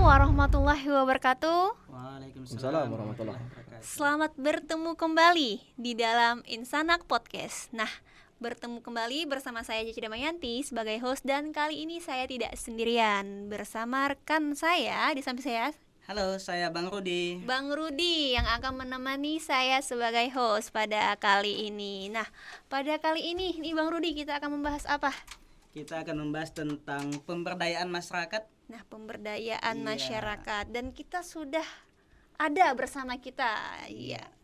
warahmatullahi wabarakatuh. Waalaikumsalam warahmatullahi wabarakatuh. Selamat bertemu kembali di dalam Insanak Podcast. Nah, bertemu kembali bersama saya Cici Damayanti sebagai host, dan kali ini saya tidak sendirian, bersama rekan saya di samping saya. Halo, saya Bang Rudi. Bang Rudi yang akan menemani saya sebagai host pada kali ini. Nah, pada kali ini nih Bang Rudi, kita akan membahas apa? Kita akan membahas tentang pemberdayaan masyarakat. Nah, pemberdayaan Iya. masyarakat, dan kita sudah ada bersama kita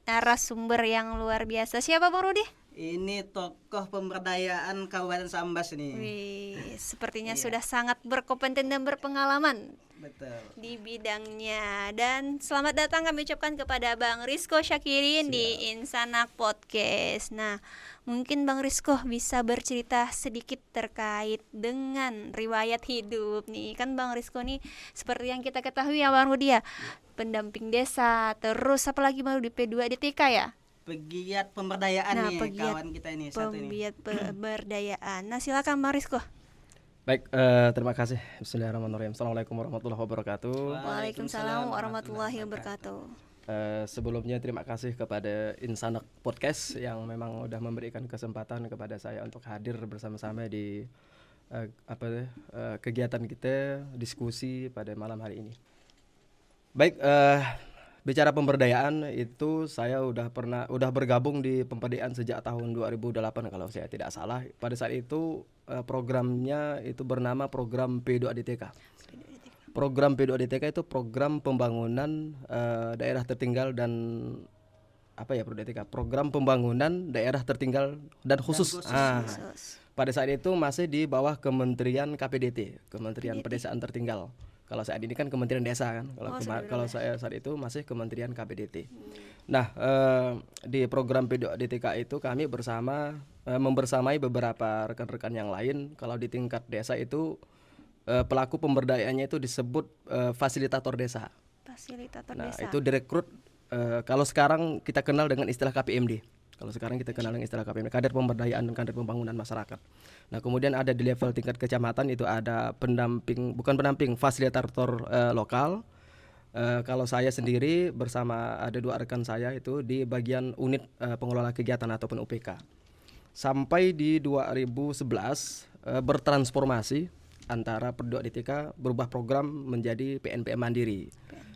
narasumber yang luar biasa. Siapa Bang Rudi? Ini tokoh pemberdayaan Kabupaten Sambas nih. Wih, sepertinya Iya. sudah sangat berkompeten dan berpengalaman Betul. di bidangnya. Dan selamat datang kami ucapkan kepada Bang Rizko Syakirin di Insanak Podcast. Nah, mungkin Bang Rizko bisa bercerita sedikit terkait dengan riwayat hidup nih. Kan Bang Rizko nih seperti yang kita ketahui ya Bang Rudi ya, pendamping desa, terus apalagi Bang Rudi, P2DTK ya. Pegiat pemberdayaan Nah, nih pegiat kawan kita ini satu ini. Pembiat pemberdayaan. Nah, silakan Bang Rizko. Baik, terima kasih. Bismillahirrahmanirrahim. Assalamualaikum warahmatullahi wabarakatuh. Waalaikumsalam warahmatullahi wabarakatuh. Sebelumnya terima kasih kepada Insanak Podcast yang memang udah memberikan kesempatan kepada saya untuk hadir bersama-sama di kegiatan kita diskusi pada malam hari ini. Baik, bicara pemberdayaan itu saya udah bergabung di pemberdayaan sejak tahun 2008 kalau saya tidak salah. Pada saat itu programnya itu bernama program P2DTK. Program P2DTK itu program pembangunan daerah tertinggal dan program pembangunan daerah tertinggal dan khusus. Pada saat itu masih di bawah Kementerian KPDT, Kementerian Pedesaan Tertinggal. Kalau saat ini kan Kementerian Desa kan. Kalau saya saat itu masih Kementerian KPDT. Nah, di program P2DTK itu kami membersamai beberapa rekan-rekan yang lain. Kalau di tingkat desa itu pelaku pemberdayaannya itu disebut fasilitator desa. Fasilitator Nah, desa. itu direkrut kalau sekarang kita kenal dengan istilah KPMD. Kalau sekarang kita kenal dengan istilah KPMD, kader pemberdayaan dan kader pembangunan masyarakat. Nah, kemudian ada di level tingkat kecamatan itu ada fasilitator lokal. Kalau saya sendiri bersama ada 2 rekan saya itu di bagian unit pengelola kegiatan ataupun UPK. Sampai di 2011 bertransformasi antara P2DTK berubah program menjadi PNPM Mandiri.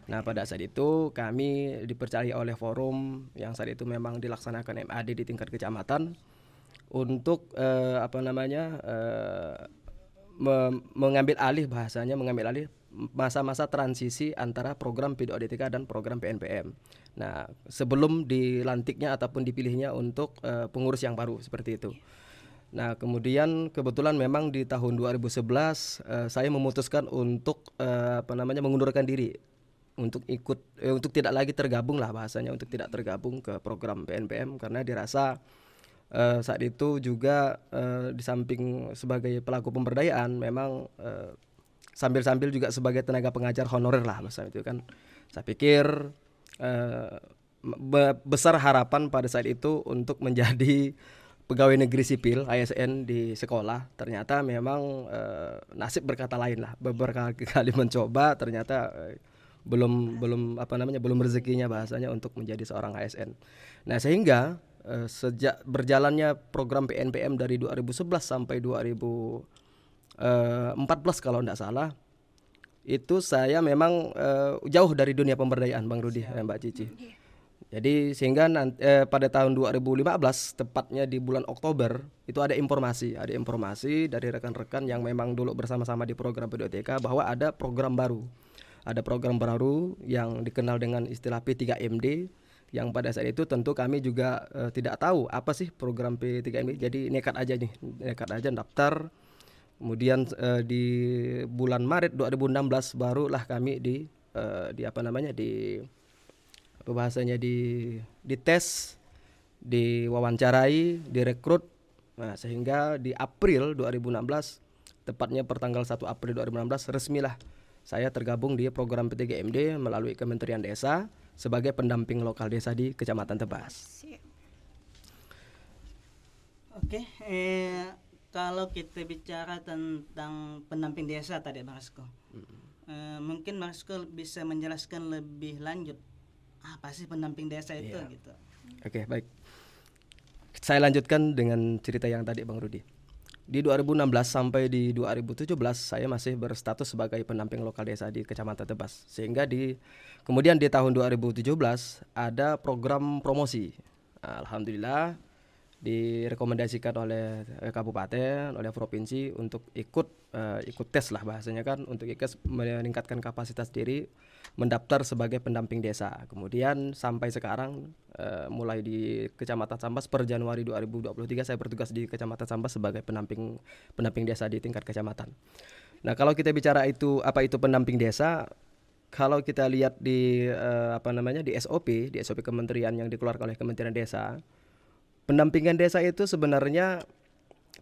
Nah, pada saat itu kami dipercaya oleh forum yang saat itu memang dilaksanakan MAD di tingkat kecamatan untuk mengambil alih masa-masa transisi antara program P2DTK dan program PNPM. Nah, sebelum dilantiknya ataupun dipilihnya untuk pengurus yang baru seperti itu. Nah, kemudian kebetulan memang di tahun 2011 saya memutuskan untuk mengundurkan diri untuk tidak lagi tergabung lah bahasanya, untuk tidak tergabung ke program PNPM karena dirasa saat itu juga di samping sebagai pelaku pemberdayaan memang sambil-sambil juga sebagai tenaga pengajar honorer lah masa itu kan. Saya pikir besar harapan pada saat itu untuk menjadi pegawai negeri sipil ASN di sekolah. Ternyata memang nasib berkata lain lah. Beberapa kali mencoba ternyata belum rezekinya bahasanya untuk menjadi seorang ASN. Nah, sehingga sejak berjalannya program PNPM dari 2011 sampai 2014 kalau tidak salah, itu saya memang jauh dari dunia pemberdayaan, Bang Rudi, Mbak Cici. Jadi sehingga pada tahun 2015 tepatnya di bulan Oktober itu ada informasi dari rekan-rekan yang memang dulu bersama-sama di program P2TK bahwa ada program baru yang dikenal dengan istilah P3MD, yang pada saat itu tentu kami juga tidak tahu apa sih program P3MD. Jadi nekat aja daftar. Kemudian di bulan Maret 2016 barulah kami dites, diwawancarai, direkrut. Nah, sehingga di April 2016, tepatnya pertanggal 1 April 2016 resmilah saya tergabung di program P3MD melalui Kementerian Desa sebagai pendamping lokal desa di Kecamatan Tebas. Oke, kalau kita bicara tentang pendamping desa tadi Bang Rizko, Mungkin Mas Risko bisa menjelaskan lebih lanjut apa sih pendamping desa itu Iya. gitu. Oke, baik. Saya lanjutkan dengan cerita yang tadi Bang Rudi. Di 2016 sampai di 2017 saya masih berstatus sebagai pendamping lokal desa di Kecamatan Tebas. Sehingga kemudian di tahun 2017 ada program promosi. Alhamdulillah direkomendasikan oleh kabupaten, oleh provinsi untuk ikut tes lah bahasanya kan, untuk ikut meningkatkan kapasitas diri mendaftar sebagai pendamping desa. Kemudian sampai sekarang mulai di Kecamatan Sambas per Januari 2023 saya bertugas di Kecamatan Sambas sebagai pendamping desa di tingkat kecamatan. Nah, kalau kita bicara apa itu pendamping desa, kalau kita lihat di di SOP kementerian yang dikeluarkan oleh Kementerian Desa, pendampingan desa itu sebenarnya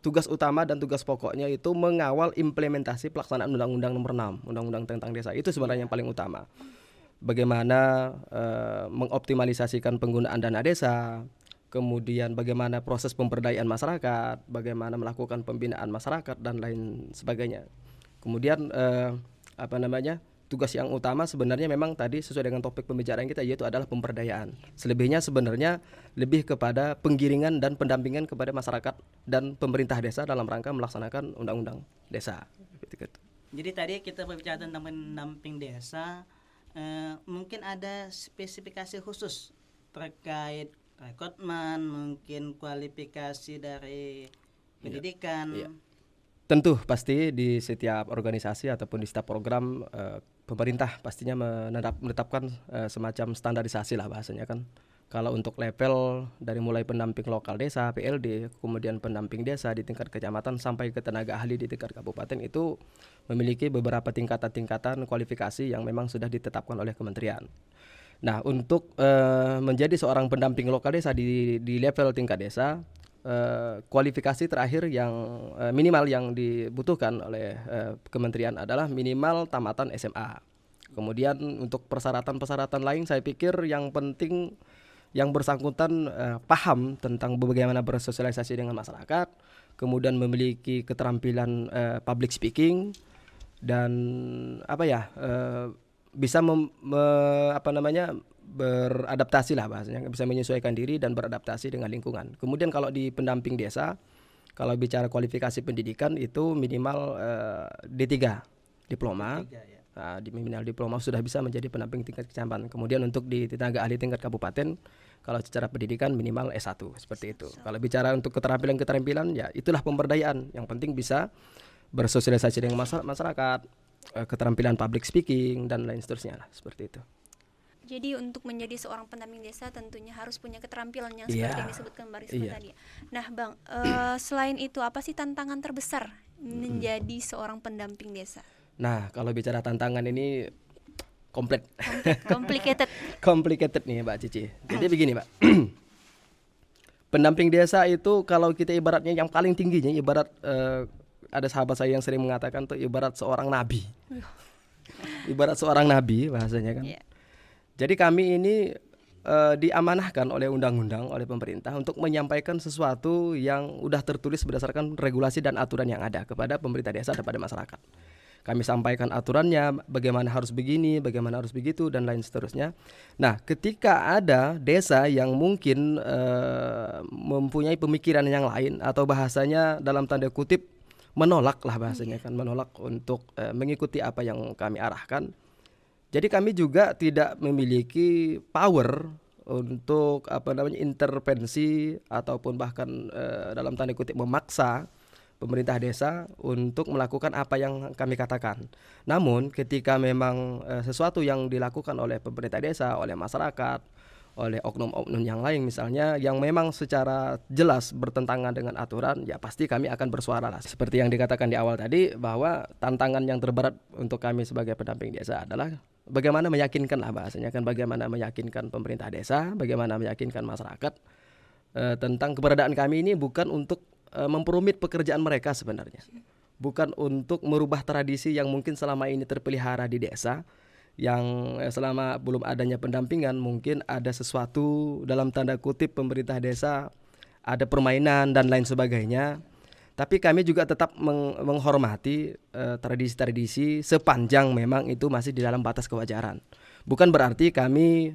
tugas utama dan tugas pokoknya itu mengawal implementasi pelaksanaan Undang-Undang Nomor 6, Undang-Undang tentang Desa. Itu sebenarnya yang paling utama. Bagaimana mengoptimalisasikan penggunaan dana desa, kemudian bagaimana proses pemberdayaan masyarakat, bagaimana melakukan pembinaan masyarakat dan lain sebagainya. Kemudian tugas yang utama sebenarnya memang tadi sesuai dengan topik pembicaraan kita, yaitu adalah pemberdayaan. Selebihnya sebenarnya lebih kepada penggiringan dan pendampingan kepada masyarakat dan pemerintah desa dalam rangka melaksanakan undang-undang desa. Jadi tadi kita berbicara tentang pendamping desa, mungkin ada spesifikasi khusus terkait rekrutmen, mungkin kualifikasi dari pendidikan. Iya. Tentu pasti di setiap organisasi ataupun di setiap program pemerintah pastinya menetapkan semacam standarisasi lah bahasanya kan. Kalau untuk level dari mulai pendamping lokal desa PLD, kemudian pendamping desa di tingkat kecamatan sampai ke tenaga ahli di tingkat kabupaten, itu memiliki beberapa tingkatan-tingkatan kualifikasi yang memang sudah ditetapkan oleh kementerian. Nah, untuk menjadi seorang pendamping lokal desa di level tingkat desa, kualifikasi terakhir yang minimal yang dibutuhkan oleh kementerian adalah minimal tamatan SMA. Kemudian untuk persyaratan-persyaratan lain saya pikir yang penting yang bersangkutan paham tentang bagaimana bersosialisasi dengan masyarakat, kemudian memiliki keterampilan public speaking dan bisa beradaptasi lah bahasanya, bisa menyesuaikan diri dan beradaptasi dengan lingkungan. Kemudian kalau di pendamping desa, kalau bicara kualifikasi pendidikan itu minimal D3 diploma. D3, ya. Nah, di minimal diploma sudah bisa menjadi pendamping tingkat kecamatan. Kemudian untuk di tenaga ahli tingkat kabupaten, kalau secara pendidikan minimal S1 seperti itu. Kalau bicara untuk keterampilan ya itulah pemberdayaan. Yang penting bisa bersosialisasi dengan masyarakat, keterampilan public speaking dan lain seterusnya lah, seperti itu. Jadi untuk menjadi seorang pendamping desa tentunya harus punya keterampilan yang seperti yang disebutkan Mbak Rizko tadi. Nah Bang, selain itu apa sih tantangan terbesar menjadi seorang pendamping desa? Nah, kalau bicara tantangan ini Complicated. Complicated nih Mbak Cici. Jadi begini Mbak, pendamping desa itu kalau kita ibaratnya yang paling tingginya, ibarat ada sahabat saya yang sering mengatakan tuh ibarat seorang nabi. Ibarat seorang nabi bahasanya kan. Yeah. Jadi kami ini diamanahkan oleh undang-undang, oleh pemerintah untuk menyampaikan sesuatu yang udah tertulis berdasarkan regulasi dan aturan yang ada kepada pemerintah desa dan pada masyarakat. Kami sampaikan aturannya, bagaimana harus begini, bagaimana harus begitu, dan lain seterusnya. Nah, ketika ada desa yang mungkin mempunyai pemikiran yang lain, atau bahasanya dalam tanda kutip menolak lah bahasanya kan, menolak untuk mengikuti apa yang kami arahkan. Jadi kami juga tidak memiliki power untuk intervensi ataupun bahkan dalam tanda kutip memaksa pemerintah desa untuk melakukan apa yang kami katakan. Namun ketika memang sesuatu yang dilakukan oleh pemerintah desa, oleh masyarakat, oleh oknum-oknum yang lain misalnya yang memang secara jelas bertentangan dengan aturan, ya pasti kami akan bersuara lah. Seperti yang dikatakan di awal tadi, bahwa tantangan yang terberat untuk kami sebagai pendamping desa adalah bagaimana meyakinkan lah bahasanya kan, bagaimana meyakinkan pemerintah desa, bagaimana meyakinkan masyarakat tentang keberadaan kami ini bukan untuk memperumit pekerjaan mereka sebenarnya, bukan untuk merubah tradisi yang mungkin selama ini terpelihara di desa, yang selama belum adanya pendampingan mungkin ada sesuatu dalam tanda kutip pemerintah desa, ada permainan dan lain sebagainya. Tapi kami juga tetap menghormati tradisi-tradisi sepanjang memang itu masih di dalam batas kewajaran. Bukan berarti kami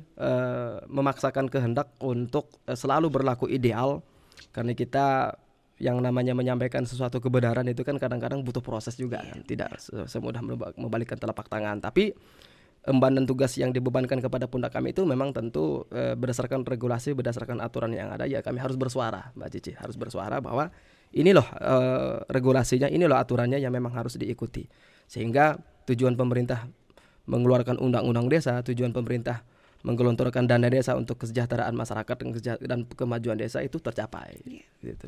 memaksakan kehendak untuk selalu berlaku ideal, karena kita yang namanya menyampaikan sesuatu kebenaran itu kan kadang-kadang butuh proses juga kan, tidak semudah membalikkan telapak tangan. Tapi emban dan tugas yang dibebankan kepada pundak kami itu memang tentu berdasarkan regulasi, berdasarkan aturan yang ada, ya kami harus bersuara, Mbak Cici, harus bersuara bahwa ini loh regulasinya, ini loh aturannya yang memang harus diikuti. Sehingga tujuan pemerintah mengeluarkan undang-undang desa, tujuan pemerintah menggelontorkan dana desa untuk kesejahteraan masyarakat dan kemajuan desa itu tercapai. Gitu.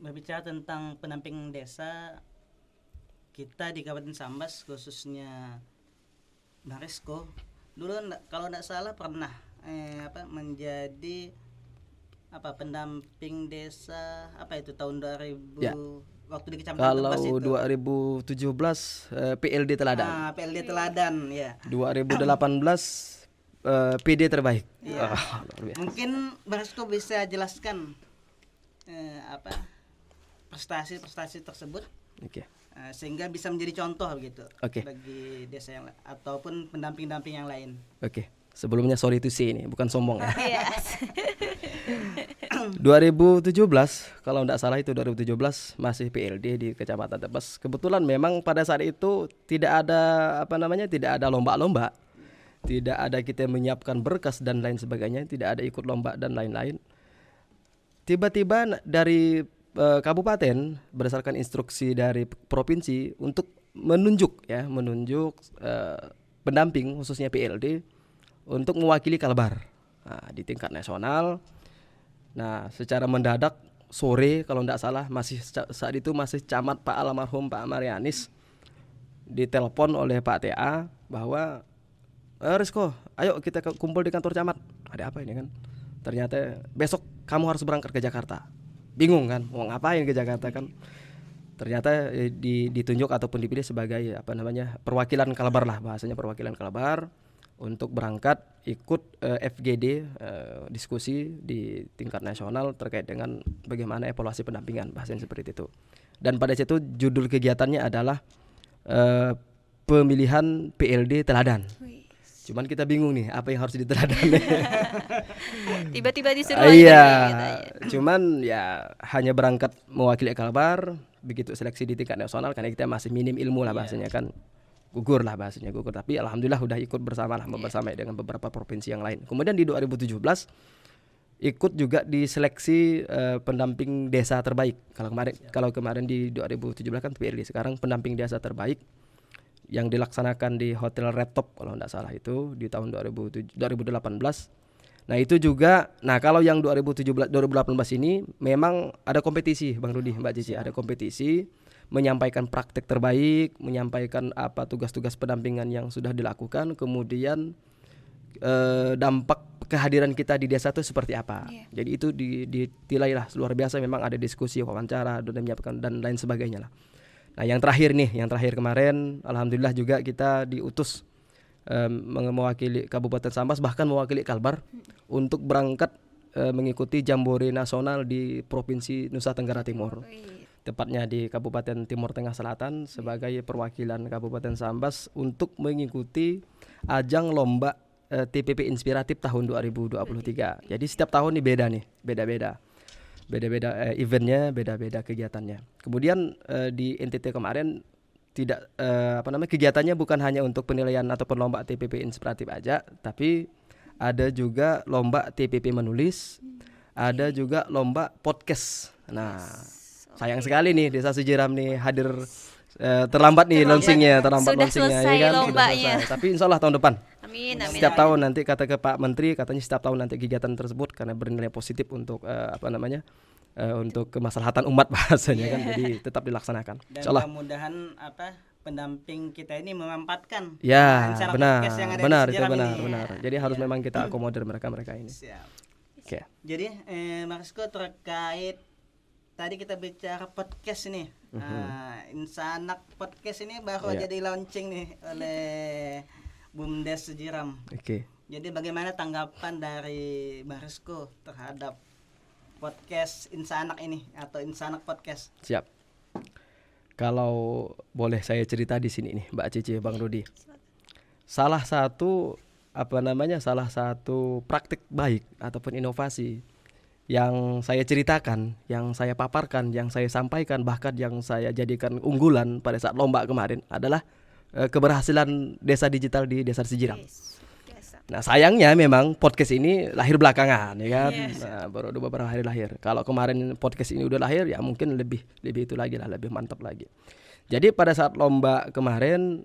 Berbicara tentang pendamping desa, kita di Kabupaten Sambas khususnya Bang Rizko dulu kalau tidak salah pernah menjadi pendamping desa tahun 2000 waktu di Kecamatan Kalau Tebas itu. 2017 PLD Teladan. PLD Teladan ya. 2018 PD terbaik. Ya. Mungkin Bang Rizko bisa jelaskan prestasi-prestasi tersebut. Oke. Sehingga bisa menjadi contoh begitu Oke. bagi desa yang ataupun pendamping-pendamping yang lain. Oke. Sebelumnya sorry to say ini, bukan sombong ya. Yes. 2017 kalau tidak salah itu 2017 masih PLD di Kecamatan Tebas. Kebetulan memang pada saat itu tidak ada tidak ada lomba-lomba. Tidak ada kita menyiapkan berkas dan lain sebagainya, tidak ada ikut lomba dan lain-lain. Tiba-tiba dari kabupaten berdasarkan instruksi dari provinsi untuk menunjuk pendamping khususnya PLD untuk mewakili Kalbar di tingkat nasional. Nah, secara mendadak sore kalau tidak salah saat itu masih camat Pak almarhum Pak Marianis ditelepon oleh Pak TA bahwa Rizko, ayo kita kumpul di kantor camat. Ada apa ini kan? Ternyata besok kamu harus berangkat ke Jakarta. Bingung kan, mau ngapain ke Jakarta kan? Ternyata ditunjuk ataupun dipilih sebagai perwakilan Kalbar lah, bahasanya perwakilan Kalbar untuk berangkat ikut FGD diskusi di tingkat nasional terkait dengan bagaimana evaluasi pendampingan, bahasanya seperti itu. Dan pada situ judul kegiatannya adalah pemilihan PLD Teladan. Cuman kita bingung nih apa yang harus diteladan. Tiba-tiba disuruh iya, gitu. Cuman ya hanya berangkat mewakili Kalbar, begitu seleksi di tingkat nasional karena kita masih minim ilmu lah bahasanya kan. Gugur. Tapi alhamdulillah udah ikut bersama dengan beberapa provinsi yang lain. Kemudian di 2017 ikut juga di seleksi pendamping desa terbaik. Kalau kemarin di 2017 kan PLD, sekarang pendamping desa terbaik yang dilaksanakan di Hotel Red Top kalau tidak salah itu di tahun 2018. Nah itu juga, kalau yang 2018 ini memang ada kompetisi Bang Rudi, Mbak Cici, ada kompetisi menyampaikan praktek terbaik, menyampaikan apa tugas-tugas pendampingan yang sudah dilakukan, kemudian dampak kehadiran kita di desa itu seperti apa. Jadi itu ditilai lah luar biasa, memang ada diskusi, wawancara, dan lain sebagainya lah. Nah yang terakhir kemarin alhamdulillah juga kita diutus mewakili Kabupaten Sambas, bahkan mewakili Kalbar untuk berangkat mengikuti Jambore Nasional di Provinsi Nusa Tenggara Timur, tepatnya di Kabupaten Timur Tengah Selatan, sebagai perwakilan Kabupaten Sambas untuk mengikuti ajang lomba TPP Inspiratif tahun 2023. Jadi setiap tahun ini beda-beda eventnya, beda-beda kegiatannya. Kemudian di NTT kemarin tidak kegiatannya bukan hanya untuk penilaian ataupun lomba TPP Inspiratif aja, tapi ada juga lomba TPP menulis, ada juga lomba podcast. Nah, sayang sekali nih Desa Sejiram nih hadir terlambat nih launchingnya, Sudah selesai ya kan? lombanya. Tapi insya Allah tahun depan. Amin. Setiap tahun nanti kata ke Pak Menteri, katanya setiap tahun nanti kegiatan tersebut karena bernilai positif untuk untuk kemaslahatan umat bahasanya kan, jadi tetap dilaksanakan. Dan mudah-mudahan pendamping kita ini memanfaatkan benar. Jadi harus ya. memang kita akomodir mereka ini. Siap. Oke. Jadi Mas Rizko, terkait tadi kita bicara podcast ini, Insanak podcast ini baru aja di launching nih oleh Bumdes Sejiram. Oke. Jadi bagaimana tanggapan dari Bang Rizko terhadap podcast Insanak ini atau Insanak podcast? Siap. Kalau boleh saya cerita di sini nih, Mbak Cici, Bang Rudi. Salah satu salah satu praktik baik ataupun inovasi yang saya ceritakan, yang saya paparkan, yang saya sampaikan, bahkan yang saya jadikan unggulan pada saat lomba kemarin adalah keberhasilan desa digital di Desa Sejiram. Yes, biasa. Nah sayangnya memang podcast ini lahir belakangan ya kan. Yes. Nah, baru beberapa hari lahir. Kalau kemarin podcast ini udah lahir ya mungkin lebih itu lagi lah, lebih mantap lagi. Jadi pada saat lomba kemarin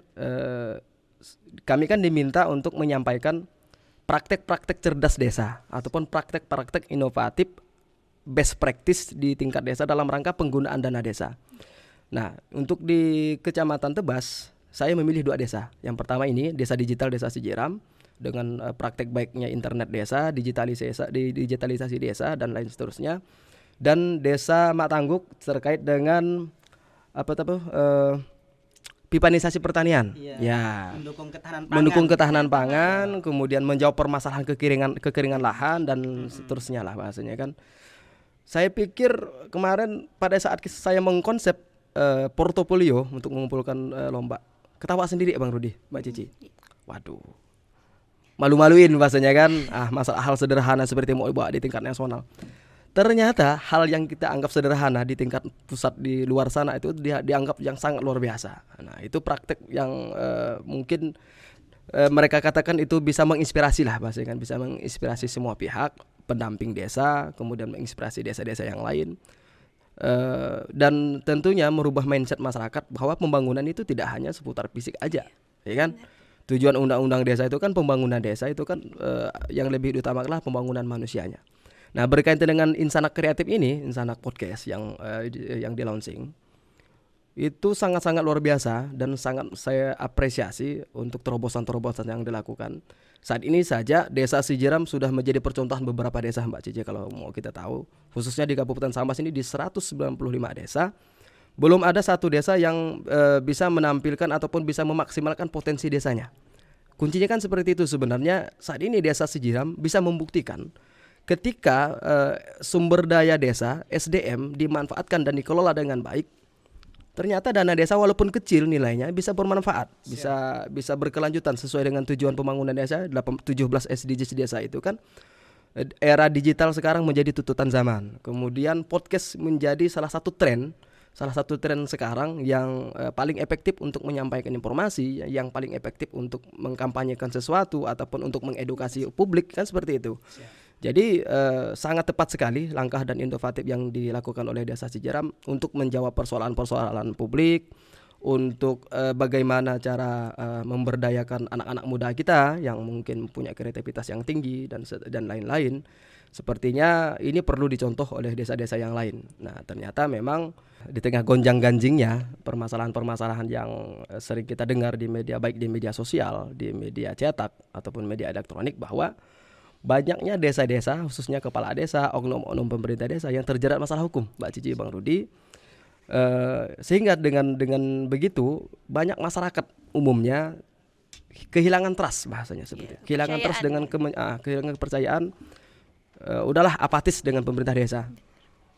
kami kan diminta untuk menyampaikan praktek-praktek cerdas desa ataupun praktek-praktek inovatif best practice di tingkat desa dalam rangka penggunaan dana desa. Nah, untuk di Kecamatan Tebas, saya memilih 2 desa. Yang pertama ini Desa Digital Desa Sejiram dengan praktek baiknya internet desa, digitalisasi desa dan lain seterusnya. Dan Desa Matangguk terkait dengan pipanisasi pertanian. Iya. Ya. Mendukung ketahanan pangan, kemudian menjawab permasalahan kekeringan lahan dan seterusnya lah bahasanya kan. Saya pikir kemarin pada saat saya mengkonsep portofolio untuk mengumpulkan lomba, ketawa sendiri Bang Rudi, Mbak Cici. Waduh. Malu-maluin bahasanya kan. Masalah hal sederhana seperti mau dibawa di tingkat nasional. Ternyata hal yang kita anggap sederhana di tingkat pusat di luar sana itu dianggap yang sangat luar biasa. Nah, itu praktek yang mungkin mereka katakan itu bisa menginspirasi lah bahasanya kan, bisa menginspirasi semua pihak, pendamping desa, kemudian menginspirasi desa-desa yang lain. Dan tentunya merubah mindset masyarakat bahwa pembangunan itu tidak hanya seputar fisik aja, ya kan? Tujuan undang-undang desa itu kan pembangunan desa itu kan yang lebih diutamakan pembangunan manusianya. Nah, berkaitan dengan Insanak Kreatif ini, Insanak Podcast yang di launching, itu sangat-sangat luar biasa dan sangat saya apresiasi untuk terobosan-terobosan yang dilakukan. Saat ini saja Desa Sejiram sudah menjadi percontohan beberapa desa, Mbak Cici, kalau mau kita tahu. Khususnya di Kabupaten Sambas ini di 195 desa, belum ada satu desa yang bisa menampilkan ataupun bisa memaksimalkan potensi desanya. Kuncinya kan seperti itu sebenarnya. Saat ini Desa Sejiram bisa membuktikan ketika sumber daya desa, SDM dimanfaatkan dan dikelola dengan baik, ternyata dana desa walaupun kecil nilainya bisa bermanfaat, bisa berkelanjutan sesuai dengan tujuan pembangunan desa 17 SDGs desa itu kan. Era digital sekarang menjadi tuntutan zaman. Kemudian podcast menjadi salah satu tren sekarang yang paling efektif untuk menyampaikan informasi, yang paling efektif untuk mengkampanyekan sesuatu ataupun untuk mengedukasi publik kan seperti itu. Jadi sangat tepat sekali langkah dan inovatif yang dilakukan oleh Desa Sejiram untuk menjawab persoalan-persoalan publik, untuk bagaimana cara memberdayakan anak-anak muda kita yang mungkin punya kreativitas yang tinggi dan lain-lain. Sepertinya ini perlu dicontoh oleh desa-desa yang lain. Nah, ternyata memang di tengah gonjang-ganjingnya permasalahan-permasalahan yang sering kita dengar di media, baik di media sosial, di media cetak ataupun media elektronik, bahwa banyaknya desa-desa, khususnya kepala desa, oknum-oknum pemerintah desa yang terjerat masalah hukum, Mbak Cici, Bang Rudi. Sehingga dengan begitu banyak masyarakat umumnya kehilangan trust, bahasanya seperti itu. Kehilangan trust dengan kehilangan kepercayaan. Udahlah apatis dengan pemerintah desa.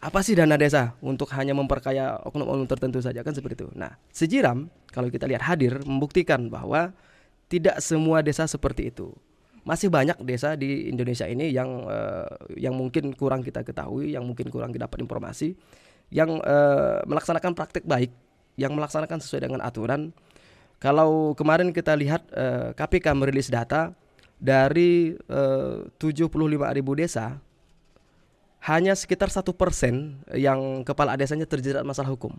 Apa sih dana desa untuk hanya memperkaya oknum-oknum tertentu saja kan seperti itu. Nah, Sejiram kalau kita lihat hadir membuktikan bahwa tidak semua desa seperti itu. Masih banyak desa di Indonesia ini yang mungkin kurang kita ketahui, yang mungkin kurang dapat informasi, yang melaksanakan praktik baik, yang melaksanakan sesuai dengan aturan. Kalau kemarin kita lihat KPK merilis data dari 75.000 desa, hanya sekitar 1% yang kepala desanya terjerat masalah hukum.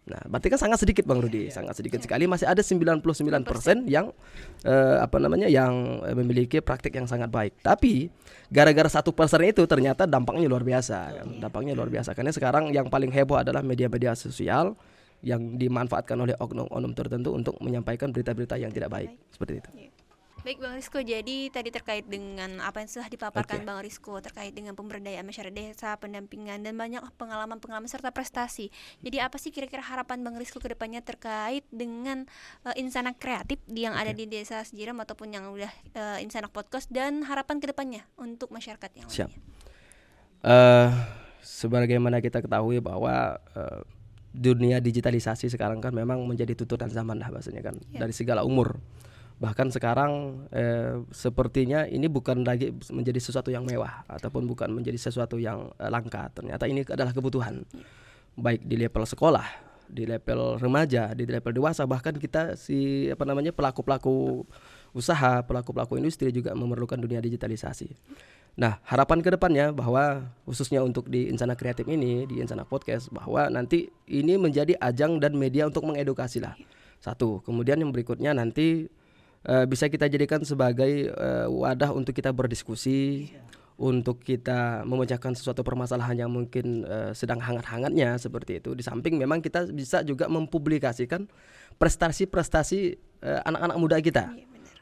Nah, berarti kan sangat sedikit, Bang Rudi, sangat sedikit sekali. Masih ada 99% yang yang memiliki praktik yang sangat baik. Tapi gara-gara 1% itu ternyata dampaknya luar biasa. Dampaknya luar biasa karena sekarang yang paling heboh adalah media-media sosial yang dimanfaatkan oleh oknum-oknum tertentu untuk menyampaikan berita-berita yang tidak baik. Seperti itu. Baik Bang Rizko, jadi tadi terkait dengan apa yang sudah dipaparkan Bang Rizko terkait dengan pemberdayaan masyarakat desa, pendampingan dan banyak pengalaman-pengalaman serta prestasi. Jadi apa sih kira-kira harapan Bang Rizko ke depannya terkait dengan Insanak Kreatif yang ada di Desa Sejiram ataupun yang udah Insanak Podcast, dan harapan ke depannya untuk masyarakat yang lainnya? Sebagaimana kita ketahui bahwa dunia digitalisasi sekarang kan memang menjadi tuntutan zaman lah bahasanya kan, dari segala umur. Bahkan sekarang sepertinya ini bukan lagi menjadi sesuatu yang mewah ataupun bukan menjadi sesuatu yang langka. Ternyata ini adalah kebutuhan, baik di level sekolah, di level remaja, di level dewasa, bahkan kita pelaku-pelaku usaha, pelaku-pelaku industri juga memerlukan dunia digitalisasi. Nah, harapan ke depannya bahwa khususnya untuk di Insanak Kreatif ini, di Insanak Podcast, bahwa nanti ini menjadi ajang dan media untuk mengedukasi lah. Satu, kemudian yang berikutnya nanti bisa kita jadikan sebagai wadah untuk kita berdiskusi, untuk kita memecahkan sesuatu permasalahan yang mungkin sedang hangat-hangatnya seperti itu. Di samping memang kita bisa juga mempublikasikan prestasi-prestasi anak-anak muda kita.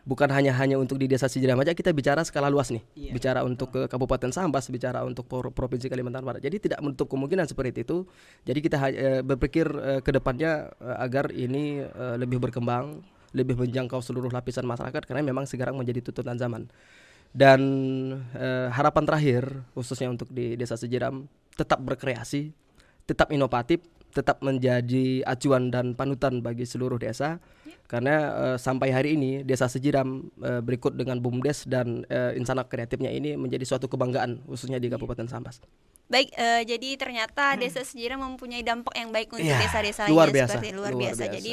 Bukan hanya untuk di Desa Sejiram aja, kita bicara skala luas nih. Bicara untuk ke Kabupaten Sambas, bicara untuk Provinsi Kalimantan Barat. Jadi tidak menutup kemungkinan seperti itu. Jadi kita berpikir ke depannya agar ini lebih berkembang, lebih menjangkau seluruh lapisan masyarakat, karena memang sekarang menjadi tuntutan zaman. Dan harapan terakhir khususnya untuk di Desa Sejiram, tetap berkreasi, tetap inovatif, tetap menjadi acuan dan panutan bagi seluruh desa. Karena sampai hari ini Desa Sejiram berikut dengan BUMDes dan Insanak Kreatifnya ini menjadi suatu kebanggaan khususnya di Kabupaten Sambas. Baik, jadi ternyata Desa Sejiram mempunyai dampak yang baik untuk desa-desa luar lainnya, biasa, seperti luar luar biasa. biasa. Jadi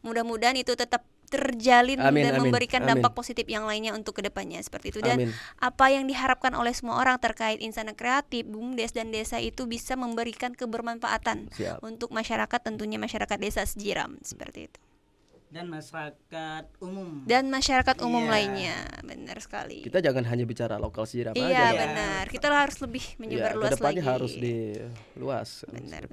mudah-mudahan itu tetap terjalin dan memberikan dampak positif yang lainnya untuk kedepannya seperti itu. Dan apa yang diharapkan oleh semua orang terkait Insanak Kreatif, BUMDes dan desa itu bisa memberikan kebermanfaatan untuk masyarakat, tentunya masyarakat Desa Sejiram seperti itu. Dan masyarakat umum Lainnya, benar sekali. Kita jangan hanya bicara lokal Sejiram aja. Iya, benar. Kita harus lebih menyebar luas lagi. Kedepannya harus diluas. Benar.